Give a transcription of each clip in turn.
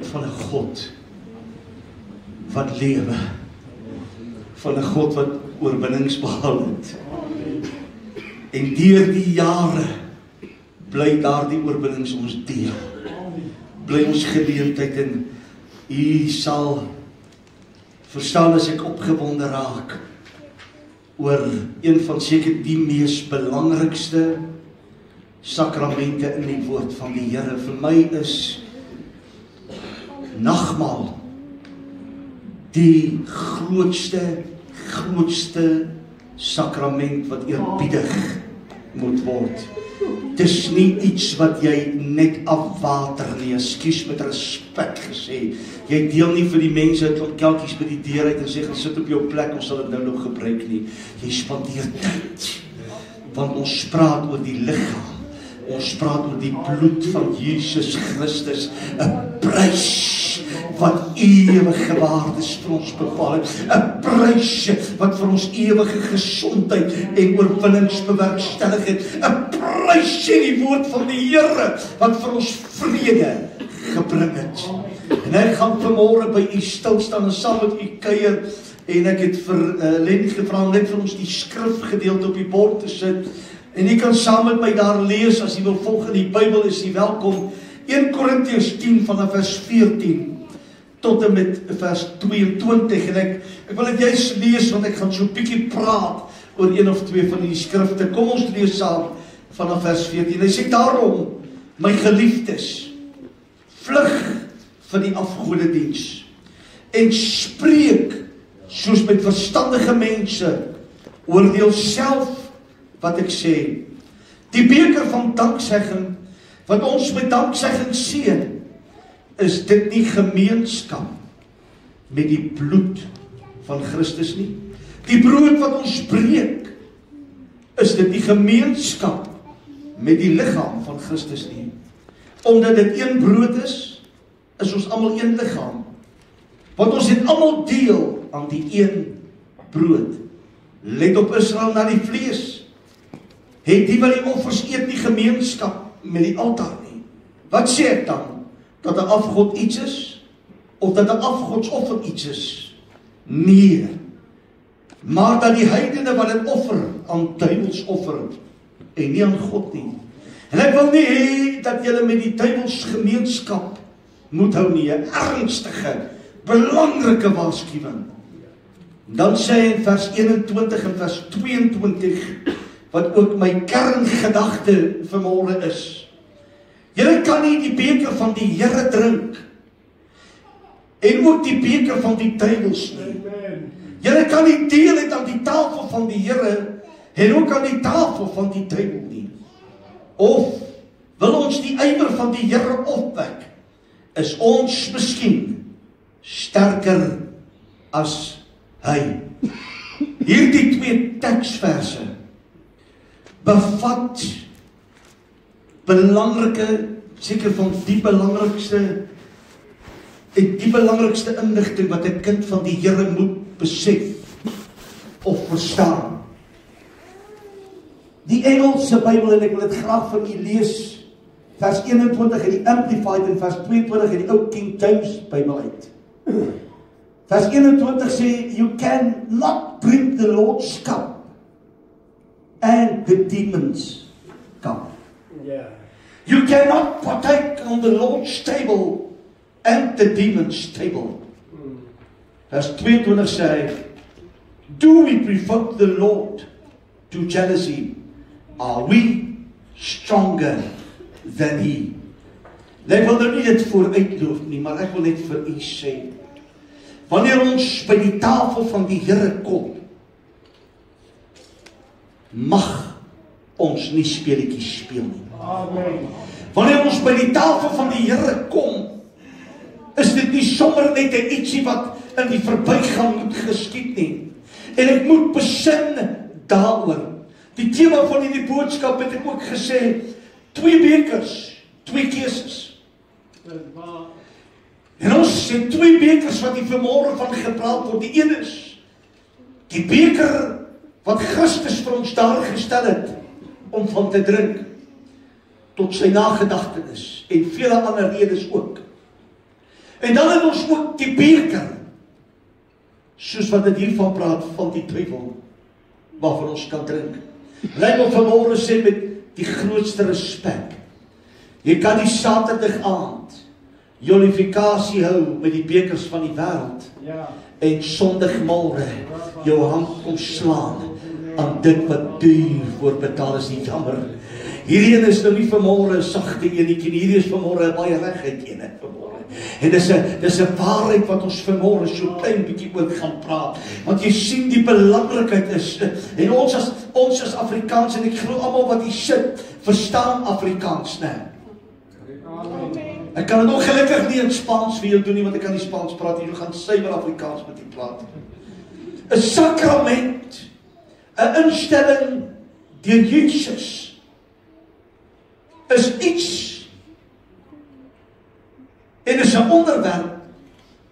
Van 'n God wat lewe, van 'n God wat oorwinnings behaal het. En deur die jare bly daardie oorwinnings ons deel. Bly ons geleentheid en U sal verstaan as ek opgewonde raak oor een van seker die mees belangrikste sakramente in die woord van die Here. Vir my is nagmaal die grootste sakrament wat eerbiedig moet word. Dis nie iets wat jy net afwater nie, ekskuus met respek gesê. Jy deel nie vir die mense 'n klomp kelkies by die deur uit en sê, gaan sit op jou plek, ons sal dit nou nog gebruik nie. Jy spandeer tyd, want ons praat oor die liggaam, ons praat oor die bloed van Jesus Christus, 'n prys wat ewige waardes vir ons bepaal het, 'n prys wat vir ons ewige gesondheid en oorwinnings bewerkstellig het, 'n prys in die woord van die Here wat vir ons vrede gebring het. En ek gaan vanmôre by U stil staan en saam met U kuier, en ek het vir Lenny gevra om net vir ons die skrifgedeelte op die bord te sit, en U kan saam met my daar lees, as U wil volg in die Bybel is U welkom. 1 Korintiërs 10 vanaf vers 14 tot en met vers 22, en ek wil dit juist lees, want ek gaan so 'n bietjie praat oor een of twee van die skrifte. Kom ons lees saam vanaf vers 14. Hy sê, daarom, my geliefdes, vlug van die afgodediens en spreek soos met verstandige mense, oordeel self wat ek sê. Die beker van danksegging wat ons met danksegging seën, is dit nie gemeenskap met die bloed van Christus nie? Die brood wat ons breek, is dit nie gemeenskap met die liggaam van Christus nie? Omdat dit een brood is ons almal een liggaam. Want ons het almal deel aan die een brood. Let op Israel na die vlees. Het die wat die offers eet nie gemeenskap met die altaar nie? Wat sê ek dan? Dat 'n afgod iets is? Of dat 'n afgodsoffer iets is? Nee. Maar dat die heidene wat dit offer, aan duiwels offer, en nie aan God nie. En ek wil nie hê dat julle met die duiwels gemeenskap moet hou nie. 'n ernstige, belangrike waarskuwing. Dan sê hy in vers 21 en vers 22, wat ook my kerngedagte vanmôre is. Julle kan nie die beker van die Here drink, en ook die beker van die duiwels nie. Julle kan nie deel het aan die tafel van die Here, en ook aan die tafel van die duiwel nie. Of wil ons die ywer van die Here opwek, is ons miskien sterker as hy. Hierdie twee teksverse bevat belangrike, seker van die belangrikste inligting wat 'n kind van die Here moet besef of verstaan. Die Engelse Bybel, en ek wil dit graag vir u lees, vers 21 in die Amplified en vers 22 in die Ou King James Bybel uit. Vers 21 sê, you can not drink the Lord's cup and the demon's cup. Yeah. You cannot partake on the Lord's table and the demon's table. Vers 22 sê hy, do we provoke the Lord to jealousy? Are we stronger than he? Ek wil nou nie dit vooruitloop nie, maar ek wil net vir u sê, wanneer ons by die tafel van die Here kom, mag ons nie speletjies speel nie. Amen. Wanneer ons by die tafel van die Here kom, is dit nie sommer net 'n ietsie wat in die verbygaan moet geskied nie. En ek moet besin daaroor. Die tema van hierdie boodskap het ek ook gesê, 2 bekers, 2 keuses. En ons het 2 bekers wat die vanmôre van gepraat word. Die een is die beker wat Christus vir ons daar gestel het om van te drink, tot sy nagedagtenis en vele ander redes ook. En dan het ons ook die beker, soos wat dit hiervan praat, van die duiwel, waarvan ons kan drink. En ek wil vanmôre sê met die grootste respek, jy kan die Saterdag aand jolifikasie hou met die bekers van die wêreld, en Sondagmôre jou hand kom slaan aan dit wat duur voorbetaal is, nie jammer. Hierdie een is nou nie vanmôre 'n sagte enetjie, hierdie is vanmôre 'n baie reguit een vanmôre. En dis 'n waarheid wat ons vanmôre so klein bietjie oor gaan praat. Want jy sien die belangrikheid is, en ons as Afrikaans, en ek glo almal wat hier sit, verstaan Afrikaans, né? Ek kan dit ongelukkig nie in Spaans vir jou doen nie, want ek kan nie Spaans praat nie, jy gaan suiwer Afrikaans met die praat. 'n Sakrament, 'n instelling deur Jesus, is iets, en is 'n onderwerp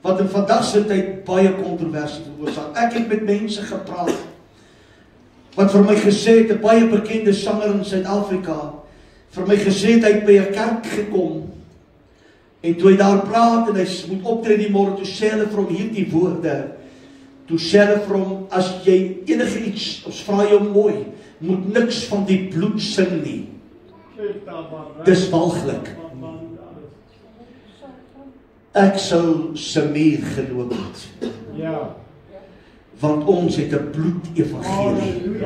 wat in vandag se tyd baie kontroversie veroorsaak. Ek het met mense gepraat wat vir my gesê het, 'n baie bekende sanger in Suid-Afrika, vir my gesê het, hy het by 'n kerk gekom, en toe hy daar praat en hy moet optree die môre, toe sê hulle vir hom hierdie woorde, toe sê hulle vir hom, as jy enige iets, ons vra jou mooi, moet niks van die bloed sing nie. Dis walglik. Ek sou Samir geloop het. Want ons het 'n bloed-evangelie.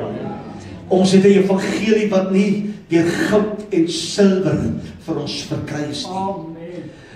Ons het 'n evangelie wat nie deur goud en silwer vir ons verkry is nie.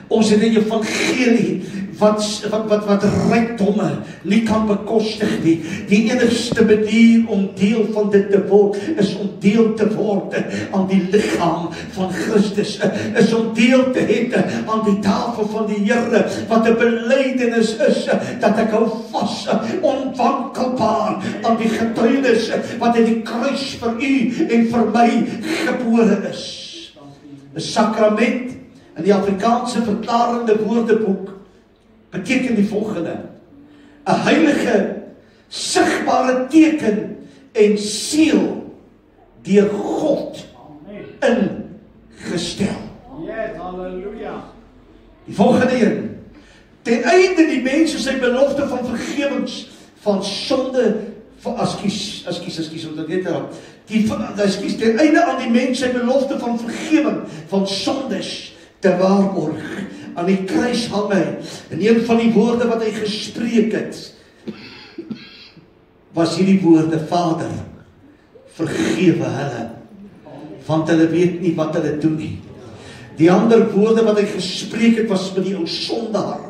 Ons het 'n evangelie wat rykdomme nie kan bekostig nie. Die enigste manier om deel van dit te word, is om deel te word aan die liggaam van Christus, is om deel te hê aan die tafel van die Here, wat 'n belydenis is, dat ek hou vas, onwankelbaar, aan die getuienis, wat in die kruis vir u en vir my gebore is. 'n Sakrament, in die Afrikaanse verklarende woordeboek, beteken die volgende: 'n heilige, sigbare teken en seël deur God ingestel. Die volgende een: ten einde die mense sy belofte van vergewings van sonde, ten einde aan die mens sy belofte van vergewing van sondes te waarborg. Aan die kruis hang hy, en een van die woorde wat hy gespreek het, was hierdie woorde: Vader, vergewe hulle, want hulle weet nie wat hulle doen nie. Die ander woorde wat hy gespreek het, was met die ou sondaar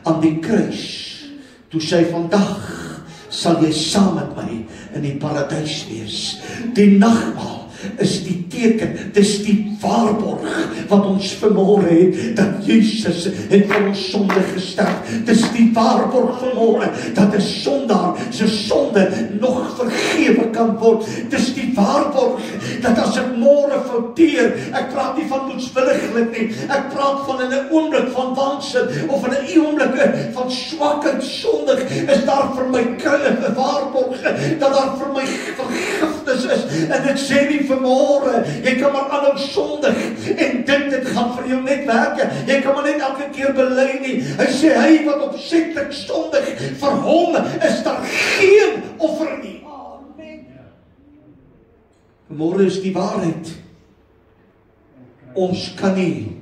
aan die kruis, toe sê hy: vandag sal jy saam met my in die paradys wees. Die nagmaal is die teken, dis die waarborg wat ons vanmôre het, dat Jesus het vir ons sonde gesterf. Dis die waarborg vanmôre, dat 'n sondaar sy sonde nog vergewe kan word. Dis die waarborg, dat as ek môre fouteer, ek praat nie van moedswilliglik nie, ek praat van in 'n oomblik van waansin, of in 'n oomblik van swakheid sondig, is daar vir my 'n waarborg, dat daar vir my vergifnis is. En dit sê nie vanmôre, jy kan maar aanhou sondig, en dit gaan vir jou net werk. Jy kan maar net elke keer bely nie. Hy sê, hy wat opsetlik sondig, vir hom is daar geen offer nie. Vanmôre is die waarheid. Ons kan nie,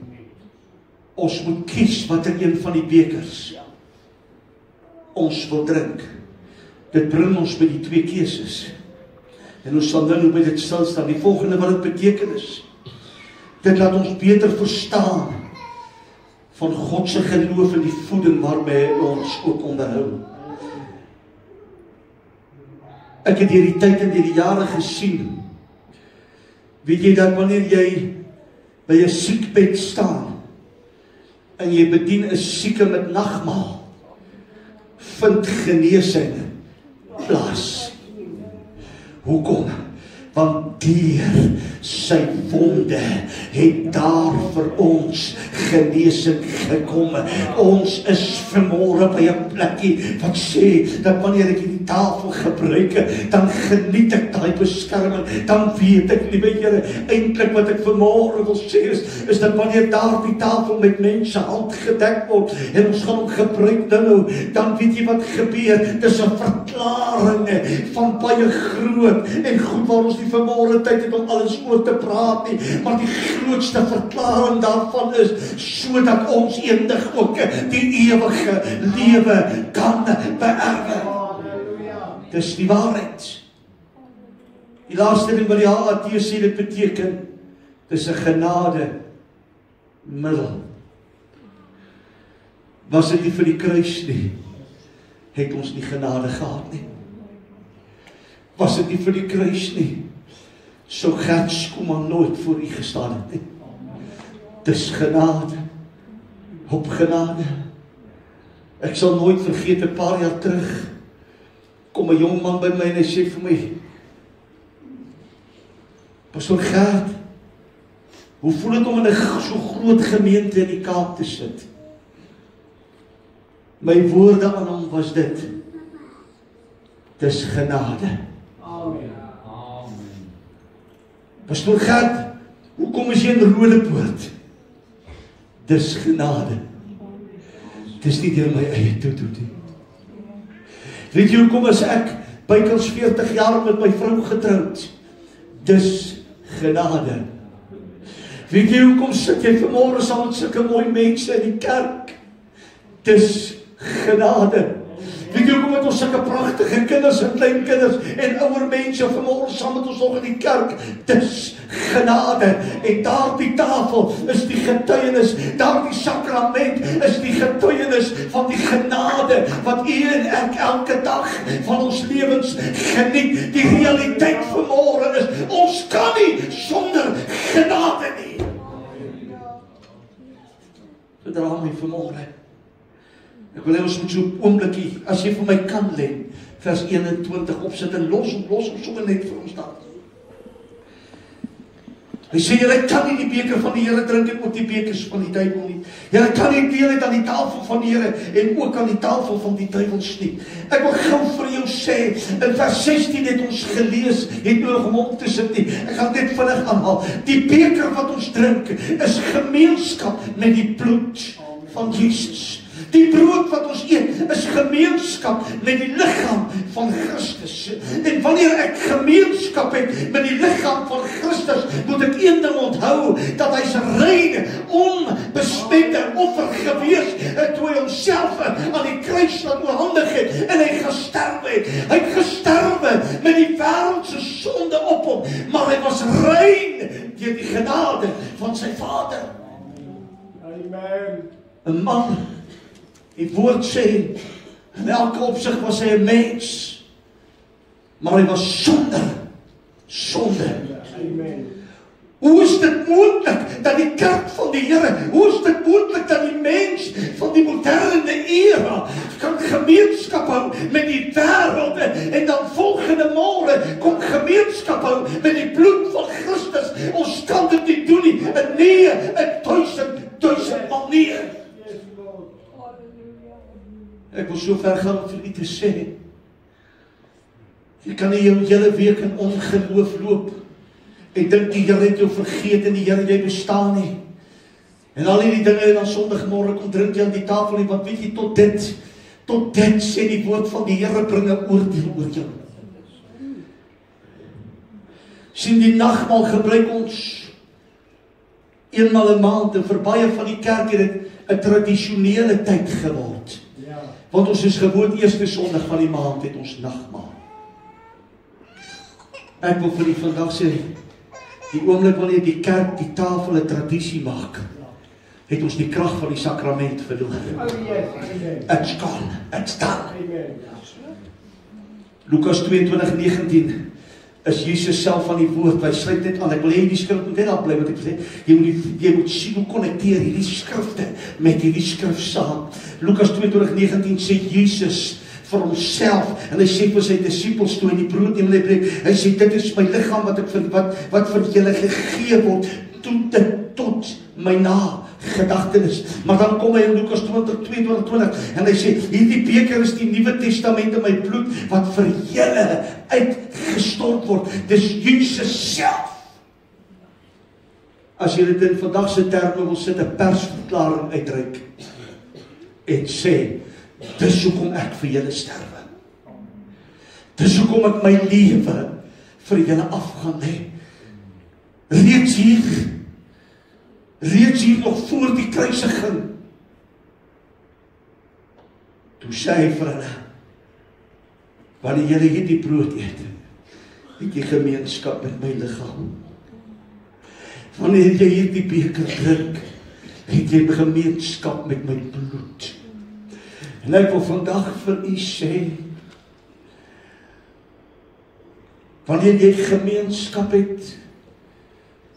ons moet kies wat in een van die bekers ons wil drink. Dit bring ons by die twee keuses. En ons sal nou by dit stilstaan. Die volgende wat dit beteken is, dit laat ons beter verstaan van God se geloof en die voeding waarmee ons ook onderhou. Ek het hierdie tyd en hierdie jare gesien, weet jy dat wanneer jy by 'n siekbed staan en jy bedien 'n sieke met nagmaal, vind genesing plaas. Hoekom? Want deur sy wonde het daar vir ons genesing gekom. Ons is vanmôre by 'n plekkie wat sê dat wanneer ek hierdie tafel gebruik, dan geniet ek daai beskerming. Dan weet ek, liewe Here, eintlik wat ek vanmôre wil sê is dat wanneer daar die tafel met mense hand gedek word en ons gaan hom gebruik nou, dan weet jy wat gebeur. Dis 'n verklaring van baie groot en goed waar ons nie vanmôre tyd het om alles oor te praat nie, maar die grootste verklaring daarvan is sodat ons eendag ook die ewige lewe kan beerwe. Dis die waarheid. Die laaste ding wat die HAT sê, dit beteken dis 'n genade middel. Was dit nie vir die kruis nie, het ons nie genade gehad nie. Was dit nie vir die kruis nie, sou Gert Schoeman nooit voor u gestaan het nie. Dis genade op genade. Ek sal nooit vergeet, 'n paar jaar terug kom 'n jong man by my en hy sê vir my, Pastoor Gert, hoe voel dit om in 'n so groot gemeente in die Kaap te sit? My woorde aan hom was dit: dis genade. Amen. Pastoor Gert, hoekom is jy in Rodepoort? Dis genade. Dis nie deur my eie toe nie. Weet jy hoekom is ek bykans 40 jaar met my vrou getroud? Dis genade. Weet jy hoekom sit jy vanmôre saam met sulke mooi mense in die kerk? Dis genade. Weet jy hoekom het ons sulke pragtige kinders en kleinkinders en ouer mense vanmôre saam met ons nog in die kerk? Dis genade. En daardie tafel is die getuienis, daardie sakrament is die getuienis van die genade wat u en ek elke dag van ons lewens geniet. Die realiteit vanmôre is, ons kan nie sonder genade nie. Verdra my vanmôre. Ek wil hê ons moet so 'n oombliekie, as jy vir my kan lê, vers 21 opsit en los om sommer net vir ons daar. Hy sê, julle kan nie die beker van die Here drink en ook die bekers van die duiwel nie. Julle kan nie deel het aan die tafel van die Here en ook aan die tafel van die duiwels nie. Ek wil gou vir jou sê, in vers 16 het ons gelees, het nodig om op te sit nie. Ek gaan dit vinnig aanhaal. Die beker wat ons drink is gemeenskap met die bloed van Jesus. Die brood wat ons eet is gemeenskap met die liggaam van Christus. En wanneer ek gemeenskap het met die liggaam van Christus, moet ek een ding onthou, dat hy se rein, onbesmette offer gewees het toe hy homself aan die kruis laat oorhandig het en hy gesterwe het. Hy het gesterwe met die wêreld se sonde op hom, maar hy was rein deur die genade van sy Vader. Amen. 'n man, die woord sê, in elke opsig was hy 'n mens, maar hy was sonder sonde. Amen. Hoe is dit moontlik dat die kerk van die Here, hoe is dit moontlik dat die mens van die moderne era kan gemeenskap hou met die wêreld en dan volgende môre kom gemeenskap hou met die bloed van Christus? Ons kan dit nie doen nie. Nee, 1000 mal nee. Ek wil so ver gaan om vir u te sê, jy kan nie jou hele week in ongeloof loop en dink die Here het jou vergeet en die Here jy bestaan nie. En al hierdie dinge en dan Sondagmôre kom drink jy aan die tafel en wat weet jy, tot dit sê die woord van die Here bring 'n oordeel oor jou. Sien, die nagmaal gebruik ons eenmal 'n maand en vir baie van die kerk het dit 'n tradisionele tyd geword. Want ons is gewoond eerste Sondag van die maand het ons nagmaal. Ek wil vir u vandag sê, die oomblik wanneer die kerk die tafel 'n tradisie maak, het ons die krag van die sakrament verloor. It's gone, it's done. Lukas 22:19 is Jesus self van die woord. Hy sluit net aan. Ek wil hê die skrif moet net daar bly wat ek sê. Jy moet sien hoe konnekteer hierdie skrifte met hierdie skrif saam. Lukas 22:19 sê Jesus vir homself, en hy sê vir sy disippels toe in die brood neem en hy breek, hy sê, dit is my liggaam wat vir julle gegee word, doen dit tot my nagedagtenis. Maar dan kom hy in Lukas 22:20 en hy sê, hierdie beker is die Nuwe Testament in my bloed, wat vir julle uitgestort word. Dis Jesus self. As jy dit in vandag se terme wil sit, 'n persverklaring uitreik en sê, dis hoekom ek vir julle sterwe. Dis hoekom ek my lewe vir julle af gaan lê. Reeds hier nog voor die kruisiging. Toe sê hy vir hulle, wanneer julle hierdie brood eet, het jy gemeenskap met my liggaam. Wanneer jy hierdie beker drink, het jy gemeenskap met my bloed. En ek wil vandag vir u sê, wanneer jy gemeenskap het,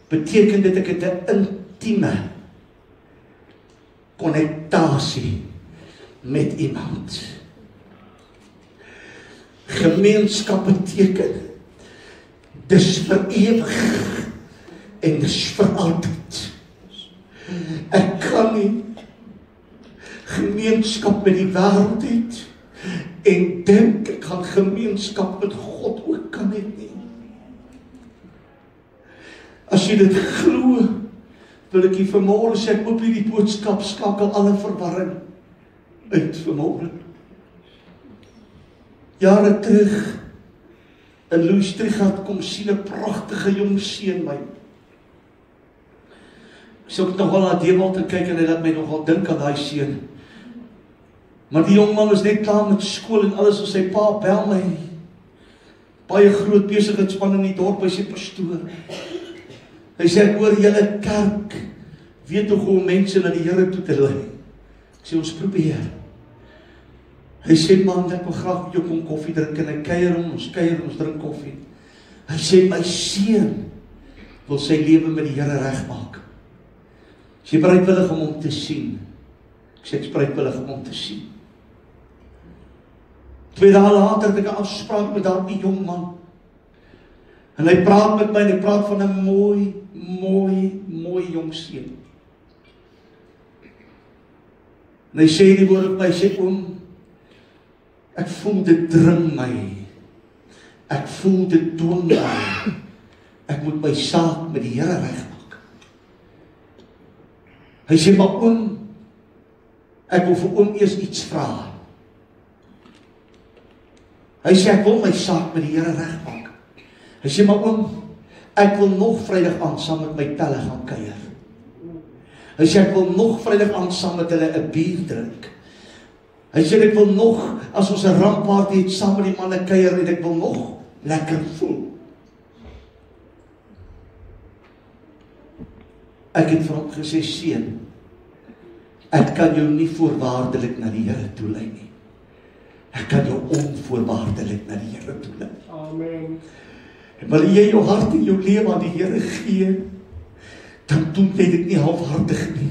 beteken dit ek het 'n intieme konnektasie met iemand. Gemeenskap beteken, dis vir ewig en dis vir altyd. Ek kan nie gemeenskap met die wêreld het en dink ek gaan gemeenskap met God ook kan hê nie. As jy dit glo, wil ek jy vanmôre sê, ek op hierdie boodskap skakel alle verwarring uit vanmôre. Jare terug, in Louis Trichardt kom sien 'n pragtige jong seun my. So ek nog wel na Dewald te kyk en hy laat my nogal dink aan daai seun. Maar die jong man is net klaar met skool en alles, en sy pa bel my. Baie groot besigheidsspan in die dorp, hy sê pastoor. Hy sê, ek hoor julle kerk weet nog hoe mense na die Here toe te lei. Ek sê, ons probeer. Hy sê, man, ek wil graag met jou kom koffie drink, en ek kuier ons drink koffie. Hy sê, my seun wil sy lewe met die Here regmaak. Is jy bereidwillig om hom te sien? Ek sê, ek is bereidwillig om hom te sien. 2 dae later het ek 'n afspraak met daardie jong man. En hy praat met my, en hy praat van 'n mooi jong seun. En hy sê die woord op my, hy sê, oom, ek voel dit dring my. Ek voel dit dwing my. Ek moet my saak met die Here regmaak. Hy sê, maar oom, ek wil vir oom eers iets vra. Hy sê, ek wil my saak met die Here regmaak. Hy sê, maar oom, ek wil nog Vrydag aand saam met my pelle gaan kuier. Hy sê, ek wil nog Vrydag aand saam met hulle 'n bier drink. Hy sê, ek wil nog, as ons 'n rampparty het, saam met die manne kuier, en ek wil nog lekker voel. Ek het vir hom gesê, seun, ek kan jou nie voorwaardelik na die Here toe lei nie. Ek kan jou onvoorwaardelik na die Here toe lei. Amen. En wanneer jy jou hart en jou lewe aan die Here gee, dan doen jy dit nie halfhartig nie.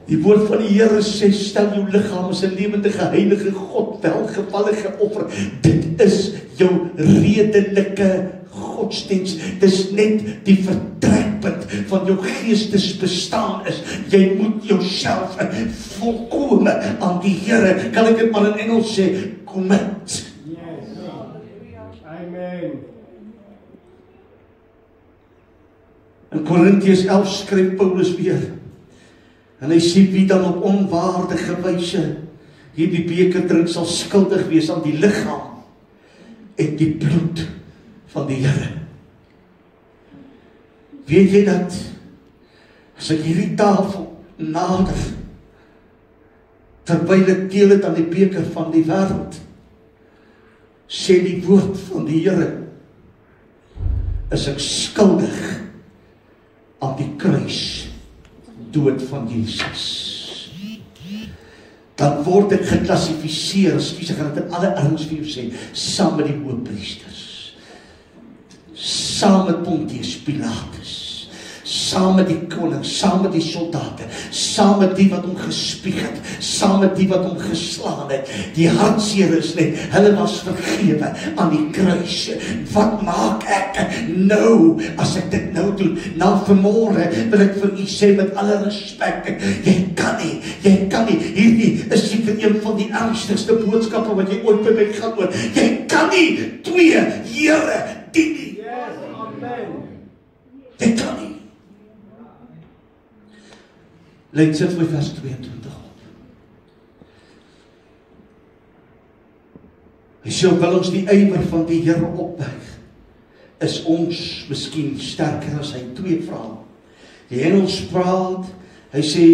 Die woord van die Here sê, stel jou liggaam as 'n lewendige, heilige God, welgevallige offer. Dit is jou redelike godsdiens. Dis net die vertrekpunt van jou geestesbestaan is. Jy moet jouself volkome aan die Here, kan ek dit maar in Engels sê, commit. Yes. Amen. In Korintiërs 11 skryf Paulus weer, en hy sê, wie dan op onwaardige wyse hierdie beker drink, sal skuldig wees aan die liggaam en die bloed van die Here. Weet jy dat, as ek hierdie tafel nader, terwyl ek deel het aan die beker van die wêreld, sê die woord van die Here, is ek skuldig aan die kruis dood van Jesus. Dan word ek geklassifiseer, ek gaan dit in alle erns vir jou sê, saam met die hoëpriesters, saam met Pontius Pilatus, saam met die koning, saam met die soldate, saam met die wat hom gespieg het, saam met die wat hom geslaan het. Die hartseer is net, hulle was vergewe aan die kruis. Wat maak ek nou, as ek dit nou doen? Nou vanmôre wil ek vir u sê met alle respek, jy kan nie, hierdie is seker een van die ernstigste boodskappe wat jy ooit by my gaan hoor. Jy kan nie twee Here dien nie. Yes, amen. Jy kan nie. Let sit vir vers 22 op. Hy sê, wil ons die ywer van die Here opbuig, is ons miskien sterker as hy? Twee vrae. Die Engels praat, hy sê,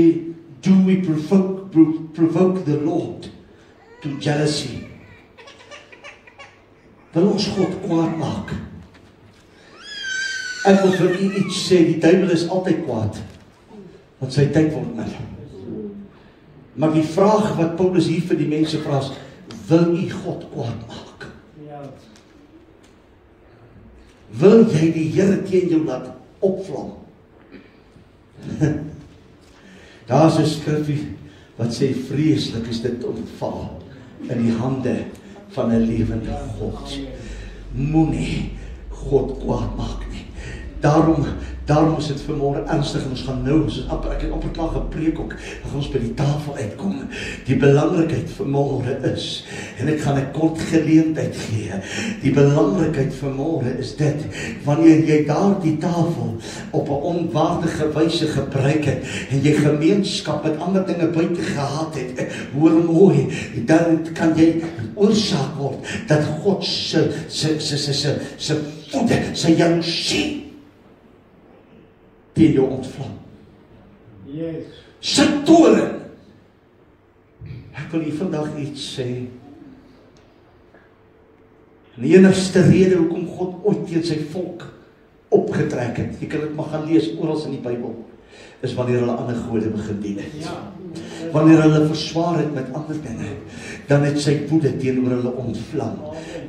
do we provoke the Lord to jealousy? Wil ons God kwaad maak? Ek wil vir u iets sê, die duiwel is altyd kwaad, want sy tyd word min. Maar die vraag wat Paulus hier vir die mense vra is, wil u God kwaad maak? Ja. Wil jy die Here teen jou laat opvlam? Daar is 'n skrifgie wat sê, vreeslik is dit om te val in die hande van 'n lewende God. Moenie God kwaad maak nie. Daarom is dit vanmôre ernstig en ons gaan nou, ek het amper klaar gepreek ook, dan gaan ons by die tafel uitkom. Die belangrikheid vanmôre is, en ek gaan 'n kort geleentheid gee, die belangrikheid vanmôre is dit, wanneer jy daar die tafel op 'n onwaardige wyse gebruik het, en jy gemeenskap met ander dinge buite gehad het, hoor mooi, dan kan jy oorsaak word, dat God se voete, sy jaloesie, teen jou ontvlam. Yes. Sy toren. Ek wil hier vandag iets sê. Die enigste rede hoekom God ooit teen sy volk opgetrek het, jy kan dit maar gaan lees oral in die Bybel, is wanneer hulle ander gode begin dien het. Ja. Wanneer hulle verswaar het met ander dinge, dan het sy woede teenoor hulle ontvlam.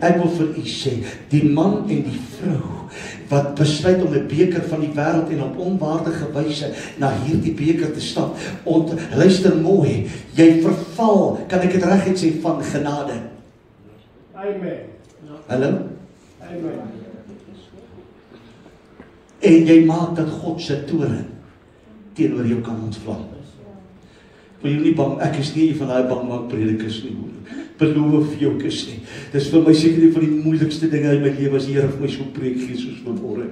Ek wil vir u sê, die man en die vrou wat besluit om 'n beker van die wêreld en op onwaardige wyse na hierdie beker te stap, luister mooi, jy verval, kan ek dit reguit sê, van genade. Amen. Hallo? Amen. En jy maak dat God se toren teenoor jou kan ontvlam. Wil jy nie bang, ek is nie een van daai bangmaak predikers nie, beloof jou ek is nie. Dis vir my seker een van die moeilikste dinge in my lewe, as die Here vir my so preek gee soos vanmôre,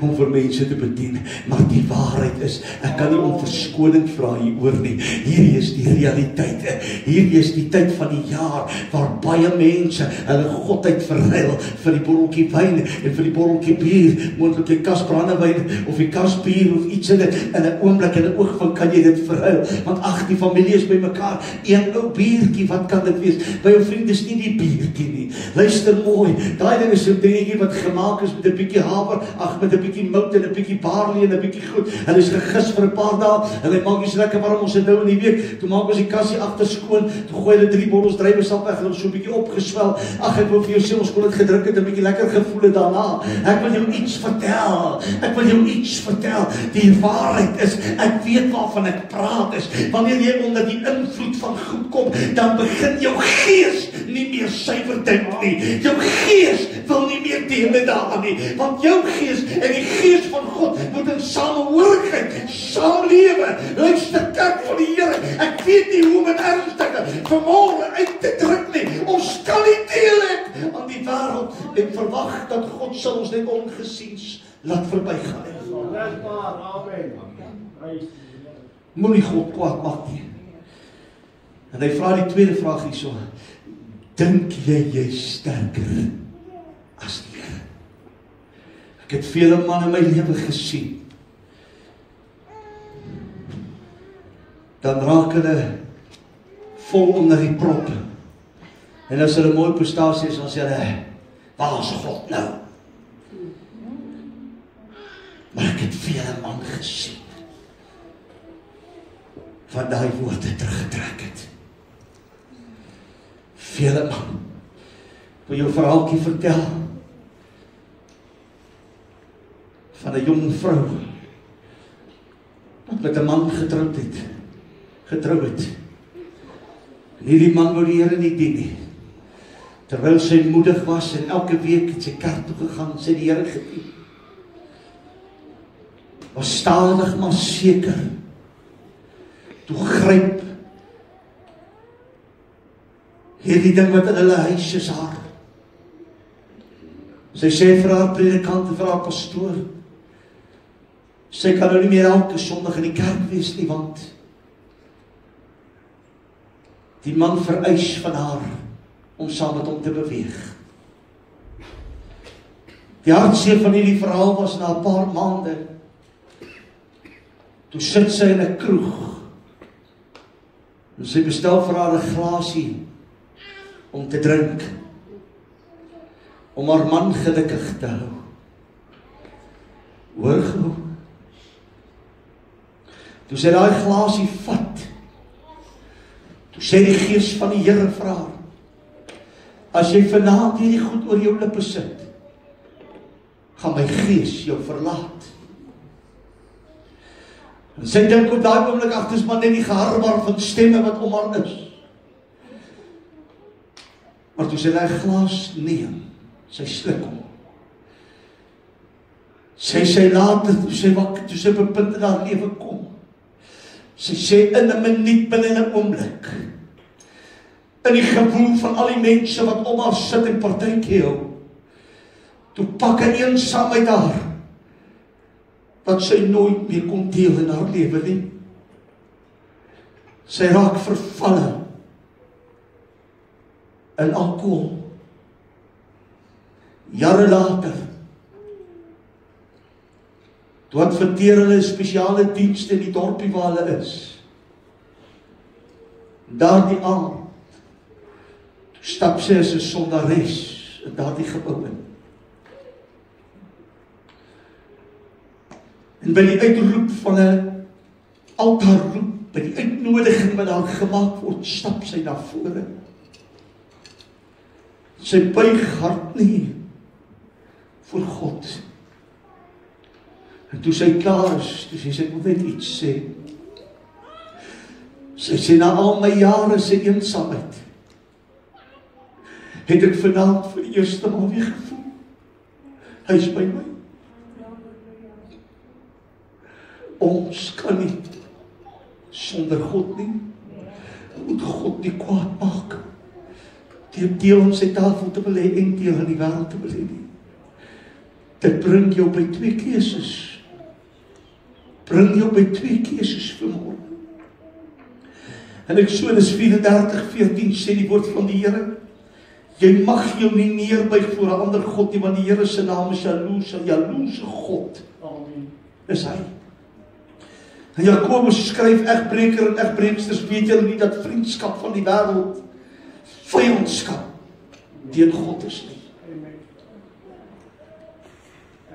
om vir mense te bedien. Maar die waarheid is, ek kan nie om verskoning vra hieroor nie. Hierdie is die realiteit. Hierdie is die tyd van die jaar waar baie mense hulle godheid verruil vir die botteltjie wyn en vir die botteltjie bier, moontlik die kas brandewyn of die kas bier of iets in dit. In 'n oomblik, in 'n oogwink kan jy dit verruil, want ag, die familie is by mekaar. Een ou biertjie, wat kan dit wees? By jou vriend is nie die biertjie nie. Luister mooi, daai ding is so 'n dingetjie wat gemaak is met 'n bietjie haver, met 'n bietjie mout en 'n bietkie barley en 'n bietjie goed. Hulle is gegis vir 'n paar dae en hy maak iets lekker warm. Ons het nou in die week, toe maak ons die kassie agter skoon, toe gooi hulle 3 bottels druiwesap weg en ons so 'n bietjie opgeswel. Ag, ek wil vir jou sê, ons kon dit gedrink het, 'n bietjie lekker gevoel het daarna. Ek wil jou iets vertel. Die waarheid is, ek weet waarvan ek praat is. Wanneer jy onder die invloed van goed kom, dan begin jou gees nie meer suiwer dink nie. Jou gees wil nie meer deel met daaraan nie, want jou gees en die gees van God moet in samehorigheid saamlewe. Luister, kerk van die Here, ek weet nie hoe om dit ernstig vanmôre uit te druk nie. Ons kan nie deel hê aan die wêreld en verwag dat God sal ons net ongesiens laat verbygaan. Amen. Moenie God kwaad maak nie. En hy vra die tweede vraag hierso. Dink jy sterker as die Here? Ek het vele manne in my lewe gesien. Dan raak hulle vol onder die prop. En as hulle mooi prestasie is, dan sê hulle, waar is God nou? Maar ek het vele manne gesien wat daai woorde teruggetrek het. Vele man. Wil jou verhaaltjie vertel van 'n jong vrou wat met 'n man getrou het. En hierdie man wou die Here nie dien nie. Terwyl sy moedig was en elke week het sy kerk toe gegaan, sy die Here gedien. Was stadig maar seker. Toe gryp hierdie ding wat in hulle huis is haar. Sy sê vir haar predikant en vir haar pastoor, sy kan nou nie meer elke Sondag in die kerk wees nie, want die man vereis van haar om saam met hom te beweeg. Die hartseer van hierdie verhaal was na 'n paar maande. Toe sit sy in 'n kroeg en sy bestel vir haar 'n glasie om te drink, om haar man gelukkig te hou. Hoor gou. Toe sy daai glasie vat, toe sê die Gees van die Here vir haar, as jy vanaand hierdie goed oor jou lippe sit, gaan my Gees jou verlaat. En sy dink op daai oomblik, ag, dis maar net die geharrewar van stemme wat om haar is. Maar toe sy daai glas neem, sy sluk hom. Sy sê later, toe sy op 'n punt in haar lewe kom, sy sê in 'n minuut, binne 'n oomblik, in die gewoel van al die mense wat om haar sit en partytjie hou, toe pak 'n eensaamheid haar, wat sy nooit meer kon deel in haar lewe nie. Sy raak vervalle in alkohol. Jare later, toe adverteer hulle 'n spesiale dienste in die dorpie waar hulle is. Daardie aand, stap sy as 'n sondares in daardie gebou in. En by die uitroep van 'n altaarroep, by die uitnodiging wat daar gemaak word, stap sy na vore. Sy buig hart nie voor God. En toe sy klaar is, toe sy moet net iets sê. Sy sê, na al my jare se eensaamheid, het ek vanaand vir die eerste maal weer gevoel, hy is by my. Ons kan nie sonder God nie. Moet God nie kwaad maak deur om sy tafel te belê en deur in die wêreld te belê nie. Dit bring jou by twee keuses. Bring jou by twee keuses vanmôre. En Eksodus 34:14 sê die woord van die Here, jy mag jou nie neerbuig voor 'n ander God nie, want die Here se naam is jaloerse God. Amen. Is hy. En Jakobus skryf, egbreker en egbreeksters, weet julle nie dat vriendskap van die wêreld vyandskap teen God is nie.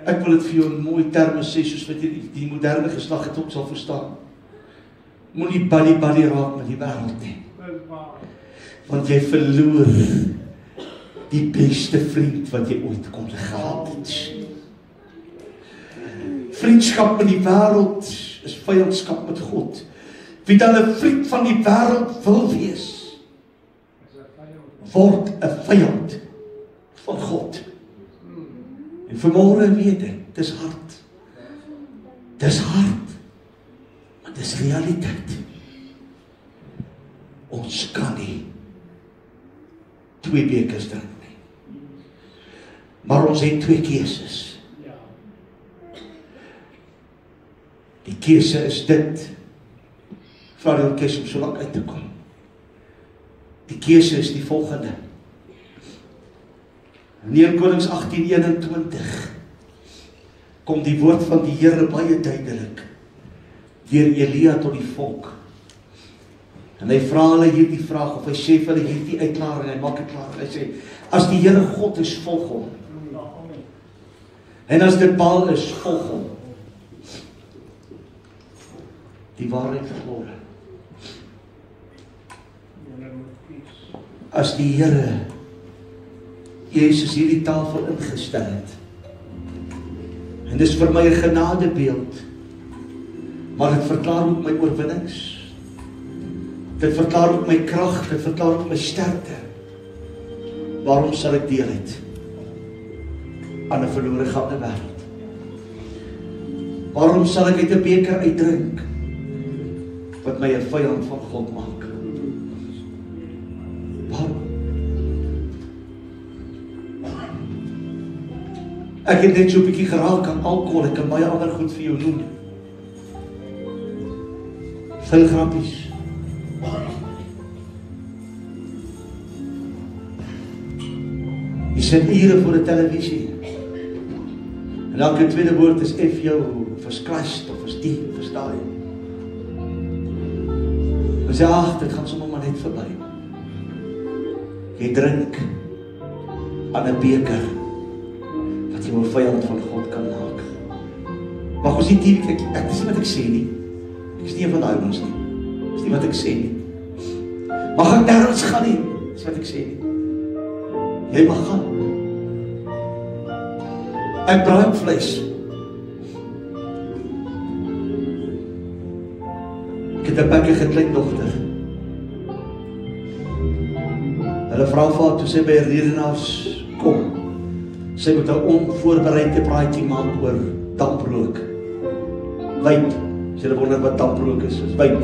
Ek wil dit vir jou in mooi terme sê, soos wat jy die moderne geslag het ook sal verstaan. Moenie buddy raak met die wêreld nie. Want jy verloor die beste vriend wat jy ooit kon gehad het. Vriendskap met die wêreld is vyandskap met God. Wie dan 'n vriend van die wêreld wil wees, word 'n vyand van God. En vanmôre weet ek, dis hard. Dis hard, maar dis realiteit. Ons kan nie 2 bekers drink nie. Maar ons het 2 keuses. Die keuse is dit, vra die orkes om so lank uit te kom. Die keuse is die volgende. In 1 Konings 18:21 kom die woord van die Here baie duidelik deur Elia tot die volk. En hy vra hulle hierdie vraag, of hy sê vir hulle hierdie uitklaring, hy maak dit klaar. Hy sê, as die Here God is, volg hom. En as dit Baal is, volg hom. Die waarheid verloor. As die Here Jesus hierdie tafel ingestel het, en dis vir my 'n genadebeeld, Maar dit verklaar ook my oorwinnings. Dit verklaar ook my krag, dit verklaar ook my sterkte. Waarom sal ek deel het aan 'n verlore gaande wêreld? Waarom sal ek uit 'n beker uitdrink wat my 'n vyand van God maak? Waarom? Ek het net so 'n bietjie geraak aan alkohol, ek kan baie ander goed vir jou noem. Veel grappies. Jy sit ure voor die televisie. En elke tweede woord is F jou, of is Christ, of is die, of is daai. En sê, ag, dit gaan sommer maar net verby. Jy drink aan 'n beker wat jy 'n vyand van God kan maak. Maar ons nie TV kyk, ek dis nie wat ek sê nie. Ek is nie een van daai ons nie. Dis nie wat ek sê nie. Mag ek nêrens gaan nie, dis wat ek sê nie. Jy mag gaan. Ek braai vleis. Ek het 'n bekkige kleindogter. Hulle vra vir haar toe sy by 'n redenaars kom. Sy moet 'n onvoorbereide praatjie maak oor damprook. Wyp. As jy wonder wat damprook is wyp.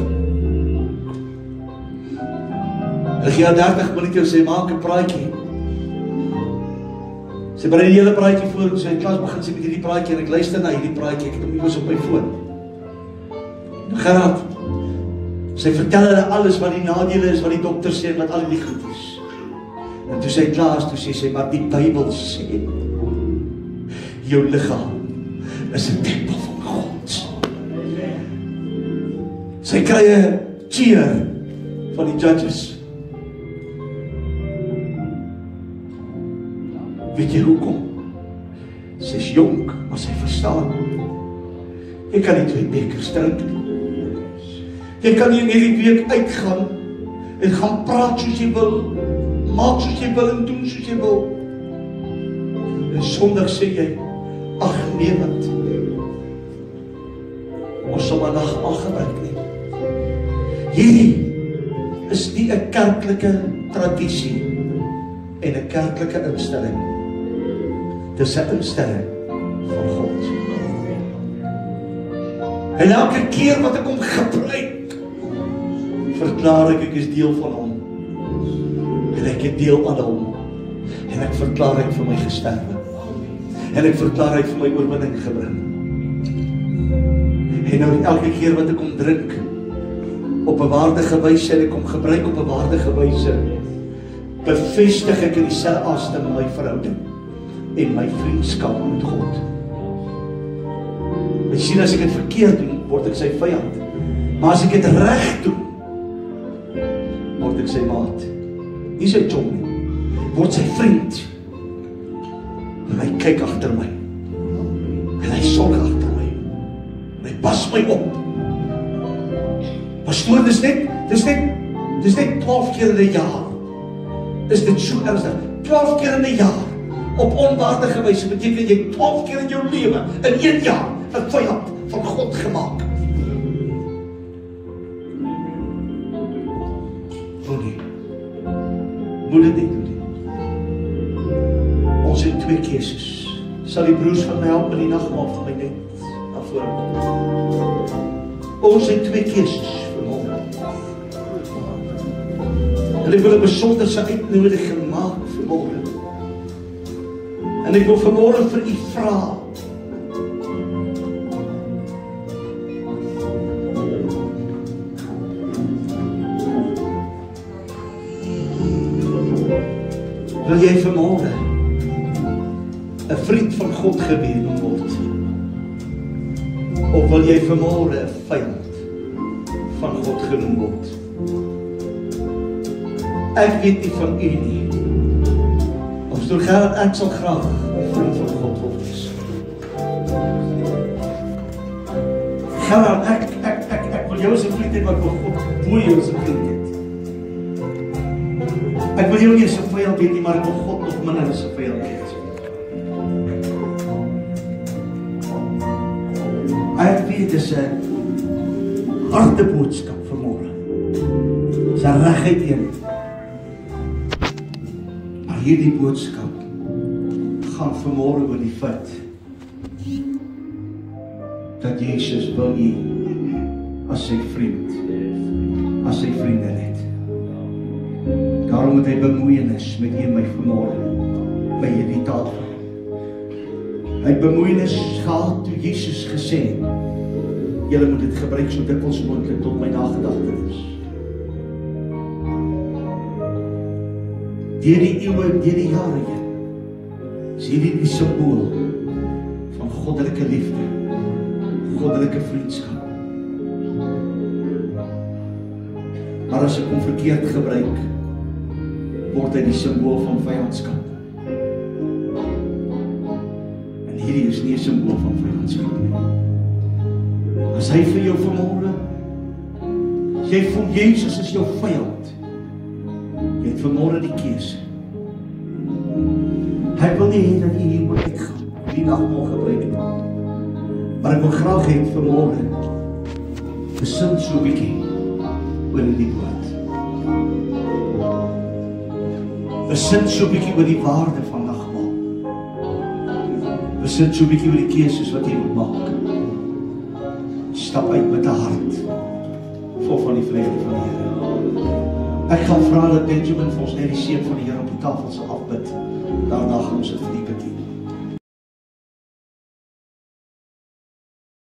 Hulle gee haar 30 minute en sê maak 'n praatjie. Sy berei die hele praatjie voor en sy klas begin sy met hierdie praatjie en ek luister na hierdie praatjie, ek het hom iewers op my foon. Geraad. Sy vertel hulle alles wat die nadele is, wat die dokter sê en wat al die goed is. En toe sy klaar is, toe sê sy, maar die Bybel sê, jou liggaam is 'n tempel van God. Sy kry 'n cheer van die judges. Weet jy hoekom? Sy is jonk, maar sy verstaan. Jy kan nie 2 bekers drink nie. Jy kan nie in hierdie week uitgaan en gaan praat soos jy wil, maak soos jy wil en doen soos jy wil. En Sondag sê jy, ag nee wat, ons sal maar nagmaal gebruik nie. Hierdie is nie 'n kerklike tradisie en 'n kerklike instelling. Dis 'n instelling van God. En elke keer wat ek hom gebruik, verklaar ek is deel van hom. En ek het deel aan hom. En ek verklaar ek vir my gesterwe. En ek verklaar ek vir my oorwinning gebring. En nou elke keer wat ek hom drink, op 'n waardige wyse en ek hom gebruik op 'n waardige wyse, bevestig ek in dieselfde astem my verhouding en my vriendskap met God. Jy sien, as ek dit verkeerd doen, word ek sy vyand. Maar as ek dit reg doen, word ek sy maat. Nie sy chom nie, word sy vriend. En hy kyk agter my. En hy sorg agter my. En hy pas my op. Pastoor, dis net 12 keer in 'n jaar. Is dit so ernstig? 12 keer in 'n jaar. Op onwaardige wyse beteken jy 12 keer in jou lewe, in 1 jaar, 'n vyand van God gemaak. Moet dit nie doen nie. Ons het 2 keuses. Sal die broers van my help in die nagmaal vir my net na vore kom? Ons het 2 keuses vanmôre. En ek wil 'n besonderse uitnodiging maak vanmôre. En ek wil vanmôre vir u vra. Wil jy vanmôre 'n vriend van God genoem word? Of wil jy vanmôre 'n vyand van God genoem word? Ek weet nie van u nie. Pastoor Gerard, ek sal graag 'n vriend van God wil wees. Gerard, ek wil jou as 'n vriend hê wat wil God bo jou as 'n vriend het. Ek wil jou nie as 'n vyand hê nie, maar ek wil God nog minder as 'n vyand hê. Ek weet dis 'n harde boodskap vanmôre. Dis 'n reguit een. Maar hierdie boodskap gaan vanmôre oor die feit dat Jesus wil u as sy vriend, as sy vriendin het. Daarom moet hy bemoeienis met u en my vanmôre by hierdie tafel. Hy het bemoeienis gehad toe Jesus gesê het, julle moet dit gebruik so dikwels moontlik tot my nagedagtenis. Deur die eeue en deur die jare heen is hierdie die simbool van goddelike liefde, goddelike vriendskap. Maar as ek hom verkeerd gebruik, word hy die simbool van vyandskap. En hierdie is nie 'n simbool van vyandskap nie. As hy vir jou vanmôre, as jy voel Jesus is jou vyand, jy het vanmôre die keuse. Hy wil nie hê dat jy hier moet uitgaan, die nagmaal gebruik nie. Maar ek wil graag hê vanmôre, besin so 'n bietjie oor die woord. Besin so 'n bietjie oor die waarde van nagmaal. Besin so 'n bietjie oor die keuses wat jy moet maak. Stap uit met 'n hart vol van die vrede van die Here. Ek gaan vra dat Benjamin vir ons net die seën van die Here op die tafel sal afbid. Daarna gaan ons dit vir die bid.